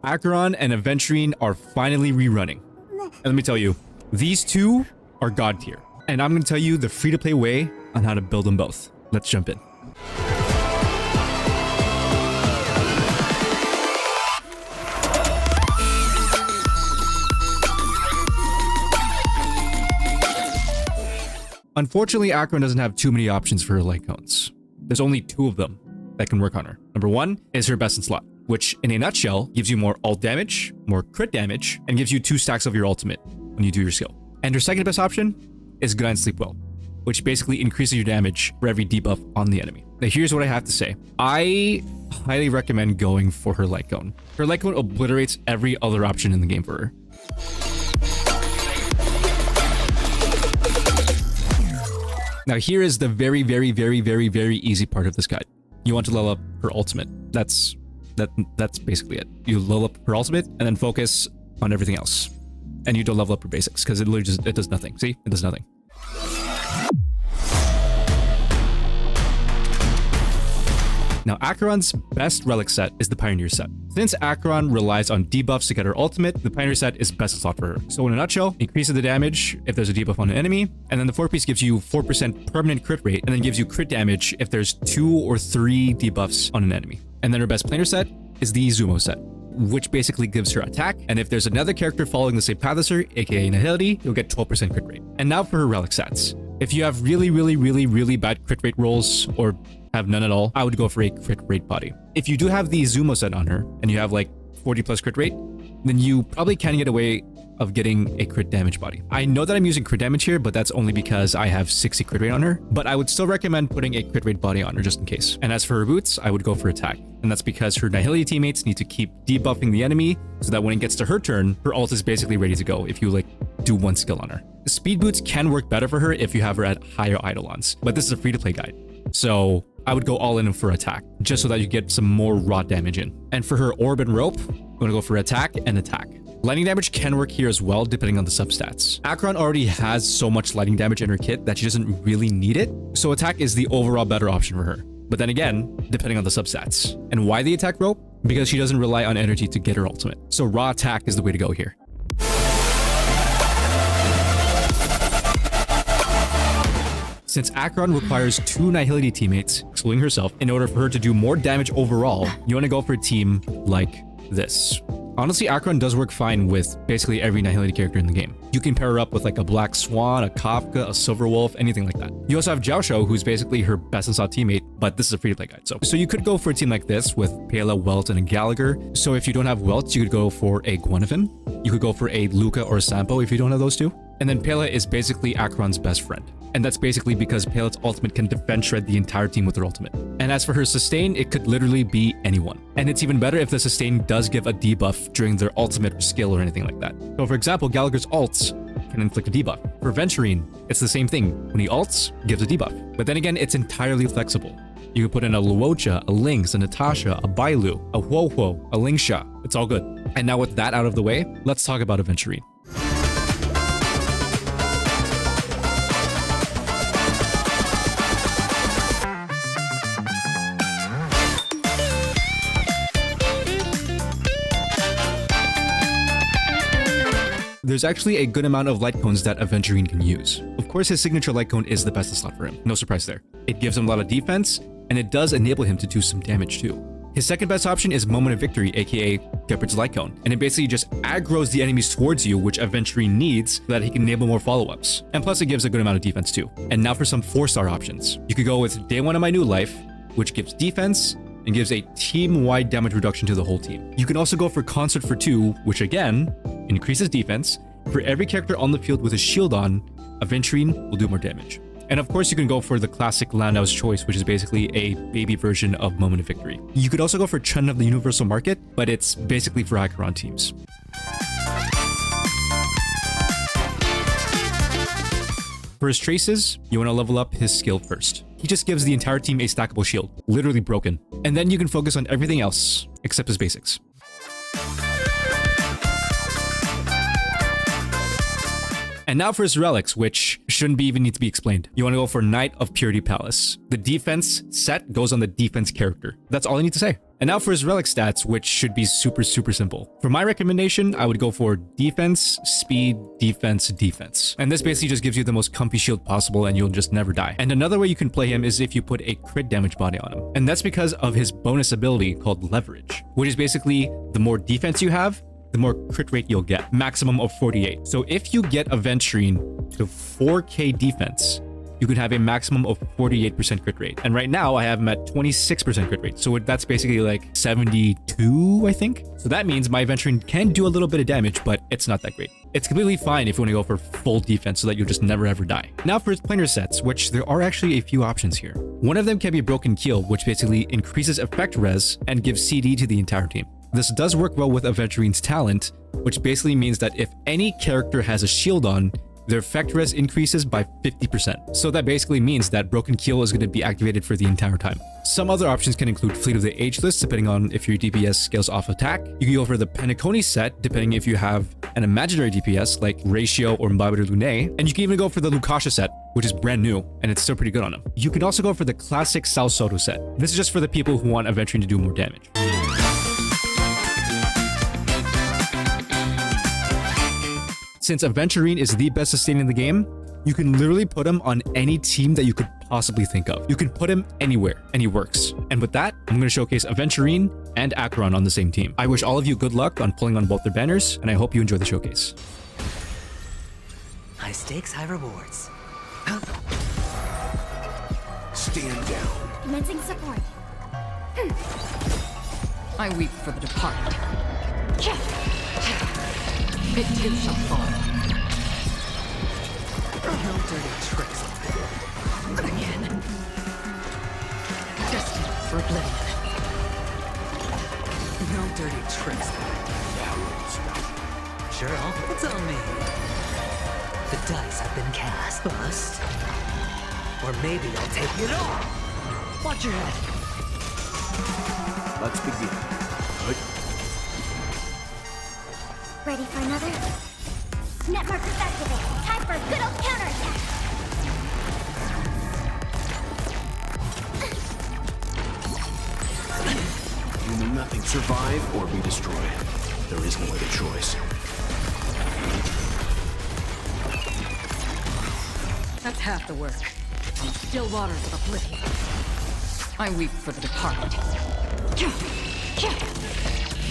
Acheron and Aventurine are finally rerunning. And let me tell you, these two are god tier. And I'm going to tell you the free-to-play way on how to build them both. Let's jump in. Unfortunately, Acheron doesn't have too many options for her Lightcones. There's only two of them that can work on her. Number one is her best in slot, which in a nutshell gives you more ult damage, more crit damage, and gives you 2 stacks of your ultimate when you do your skill. And her second best option is Good Night Sleep Well, which basically increases your damage for every debuff on the enemy. Now here's what I have to say. I highly recommend going for her Lightcone. Her Lightcone obliterates every other option in the game for her. Now here is the very easy part of this guide. You want to level up her ultimate. That's basically it. You level up her ultimate and then focus on everything else. And you don't level up her basics because it literally it does nothing. See? It does nothing. Now, Acheron's best relic set is the Pioneer set. Since Acheron relies on debuffs to get her ultimate, the Pioneer set is best in slot for her. So in a nutshell, increases the damage if there's a debuff on an enemy, and then the 4-piece gives you 4% permanent crit rate, and then gives you crit damage if there's 2 or 3 debuffs on an enemy. And then her best planar set is the Zumo set, which basically gives her attack, and if there's another character following the same path as her, aka Nihility, you'll get 12% crit rate. And now for her relic stats. If you have really bad crit rate rolls, or have none at all, I would go for a crit rate body. If you do have the Zumo set on her, and you have like 40 plus crit rate, then you probably can get away of getting a crit damage body. I know that I'm using crit damage here, but that's only because I have 60 crit rate on her, but I would still recommend putting a crit rate body on her just in case. And as for her boots, I would go for attack. And that's because her Nihility teammates need to keep debuffing the enemy so that when it gets to her turn, her ult is basically ready to go if you like do one skill on her. Speed boots can work better for her if you have her at higher eidolons, but this is a free-to-play guide. So I would go all in for attack, just so that you get some more raw damage in. And for her orb and rope, I'm gonna go for attack and attack. Lightning damage can work here as well, depending on the substats. Acheron already has so much lightning damage in her kit that she doesn't really need it, so attack is the overall better option for her. But then again, depending on the substats. And why the attack rope? Because she doesn't rely on energy to get her ultimate. So raw attack is the way to go here. Since Acheron requires 2 Nihility teammates, excluding herself, in order for her to do more damage overall, you want to go for a team like this. Honestly, Acheron does work fine with basically every Nihility character in the game. You can pair her up with like a Black Swan, a Kafka, a Silver Wolf, anything like that. You also have Jiaosho, who's basically her best in slot teammate, but this is a free-to-play guide. So you could go for a team like this with Pela, Welt, and a Gallagher. So if you don't have Welt, you could go for a Gwenevin. You could go for a Luca or a Sampo if you don't have those two. And then Pela is basically Acheron's best friend. And that's basically because Pela's ultimate can defense shred the entire team with her ultimate. And as for her sustain, it could literally be anyone. And it's even better if the sustain does give a debuff during their ultimate or skill or anything like that. So for example, Gallagher's ults can inflict a debuff. For Aventurine, it's the same thing. When he ults, gives a debuff. But then again, it's entirely flexible. You can put in a Luocha, a Lynx, a Natasha, a Bailu, a Huohuo, a Lingsha. It's all good. And now with that out of the way, let's talk about Aventurine. There's actually a good amount of Lightcones that Aventurine can use. Of course, his signature Lightcone is the best in slot for him. No surprise there. It gives him a lot of defense, and it does enable him to do some damage too. His second best option is Moment of Victory, aka Gepard's Lightcone, and it basically just aggroes the enemies towards you, which Aventurine needs so that he can enable more follow-ups. And plus, it gives a good amount of defense too. And now for some 4-star options. You could go with Day 1 of My New Life, which gives defense, and gives a team-wide damage reduction to the whole team. You can also go for Concert for 2, which again, increases defense. For every character on the field with a shield on, Aventurine will do more damage. And of course, you can go for the classic Landau's Choice, which is basically a baby version of Moment of Victory. You could also go for Chun of the Universal Market, but it's basically for Acheron Teams. For his traces, you want to level up his skill first. He just gives the entire team a stackable shield, literally broken. And then you can focus on everything else, except his basics. And now for his relics, which shouldn't be even need to be explained. You want to go for Knight of Purity Palace. The defense set goes on the defense character. That's all I need to say. And now for his relic stats, which should be super simple. For my recommendation, I would go for defense, speed, defense, defense. And this basically just gives you the most comfy shield possible and you'll just never die. And another way you can play him is if you put a crit damage body on him. And that's because of his bonus ability called Leverage, which is basically the more defense you have, the more crit rate you'll get, maximum of 48. So if you get Aventurine to 4k defense, you could have a maximum of 48% crit rate. And right now I have him at 26% crit rate. So that's basically like 72, I think. So that means my Aventurine can do a little bit of damage, but it's not that great. It's completely fine if you want to go for full defense so that you'll just never ever die. Now for his planar sets, which there are actually a few options here. One of them can be Broken Keel, which basically increases effect res and gives CD to the entire team. This does work well with Aventurine's talent, which basically means that if any character has a shield on, their effect res increases by 50%. So that basically means that Broken Keel is going to be activated for the entire time. Some other options can include Fleet of the Ageless, depending on if your DPS scales off attack. You can go for the Penacony set, depending if you have an imaginary DPS like Ratio or Mbaber Lune. And you can even go for the Lukasha set, which is brand new, and it's still pretty good on him. You can also go for the classic Sao Soto set. This is just for the people who want Aventurine to do more damage. Since Aventurine is the best sustain in the game, you can literally put him on any team that you could possibly think of. You can put him anywhere, and he works. And with that, I'm going to showcase Aventurine and Acheron on the same team. I wish all of you good luck on pulling on both their banners, and I hope you enjoy the showcase. High stakes, high rewards. Stand down. Commencing support. I weep for the departed. It too shall fall. No dirty tricks. Again. Destined for oblivion. No dirty tricks. That won't stop. Sure, it's on me. The dice have been cast. Bust. Or maybe I'll take it all. Watch your head. Let's begin. Good. Ready for another? Net markers activate. Time for a good old counterattack. You know nothing. Survive or be destroyed. There is no other choice. That's half the work. Still waters of oblivion. I weep for the departed.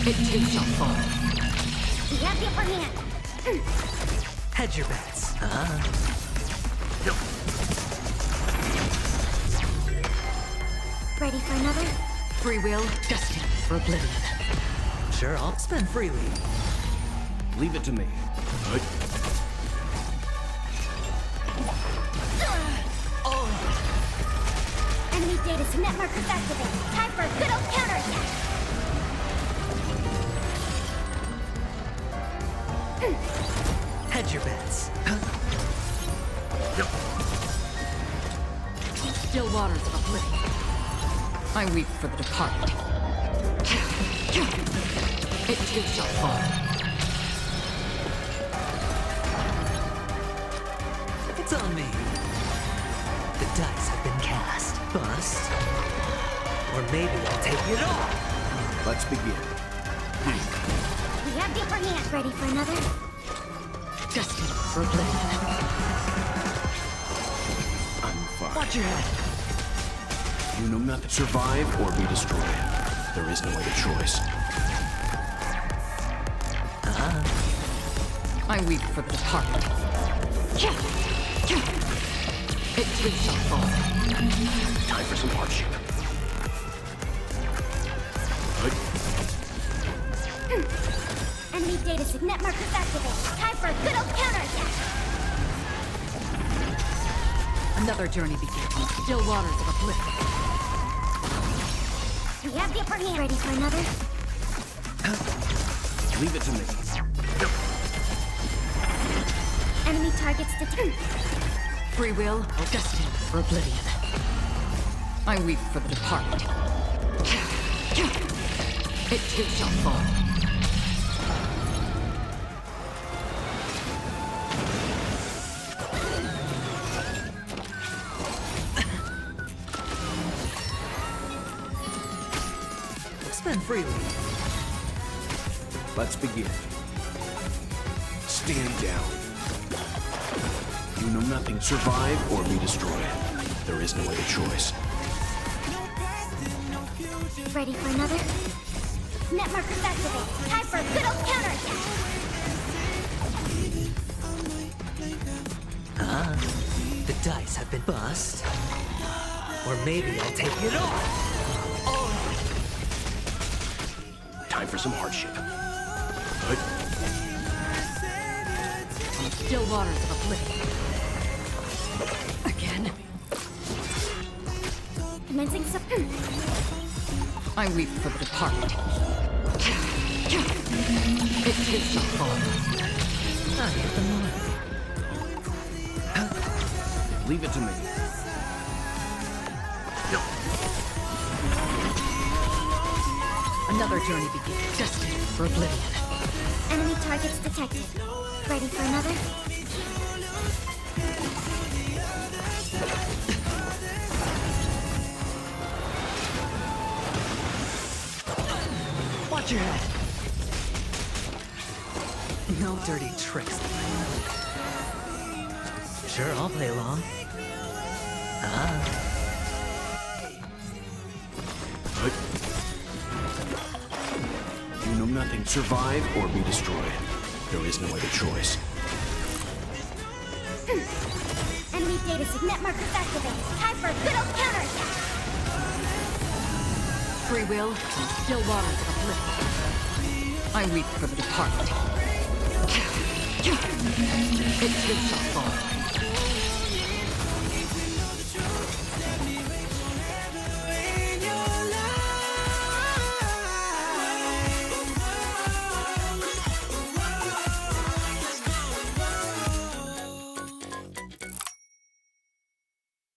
It too shall fall. We have the upper hand. Hedge your bets. Ready for another? Free will, destined for oblivion. Sure, I'll spend freely. Leave it to me. Good. Enemy data net markers activate. Time for a good old counterattack. Hedge your bets. Still waters of oblivion. I weep for the departed. It too shall fall. It's on me. The dice have been cast. Bust. Or maybe I'll take it all. Let's begin. We have the upper hand. Ready for another? Destined for oblivion. I'm fine. Watch your head. You know nothing. Survive or be destroyed. There is no other choice. I weep for the departed. It too shall fall. Time for some hardship. Good. Enemy data net markers activate. Time for a good old counterattack. Another journey begins. Still waters of oblivion. We have the upper hand. Ready for another? Leave it to me. Enemy targets detected. Free will, destined for oblivion. I weep for the departed. It too shall fall. freely. Let's begin. Stand down. You know nothing. Survive or be destroyed. There is no other choice. Ready for another? Net markers activate. Time for a good old counterattack. The dice have been bust. Or maybe I'll take it all. Time for some hardship. Good. On the still waters of oblivion. Again. Commencing I weep for the departed. It is not far. I hit the mark. Leave it to me. Another journey begins. Destined for oblivion. Enemy targets detected. Ready for another? Watch your head. No dirty tricks. Sure, I'll play along. Good. You know nothing. Survive or be destroyed. There is no other choice. Enemy data net markers activate. Time for a good old counterattack. Free will and still waters of oblivion. I weep for the departed. It is not far.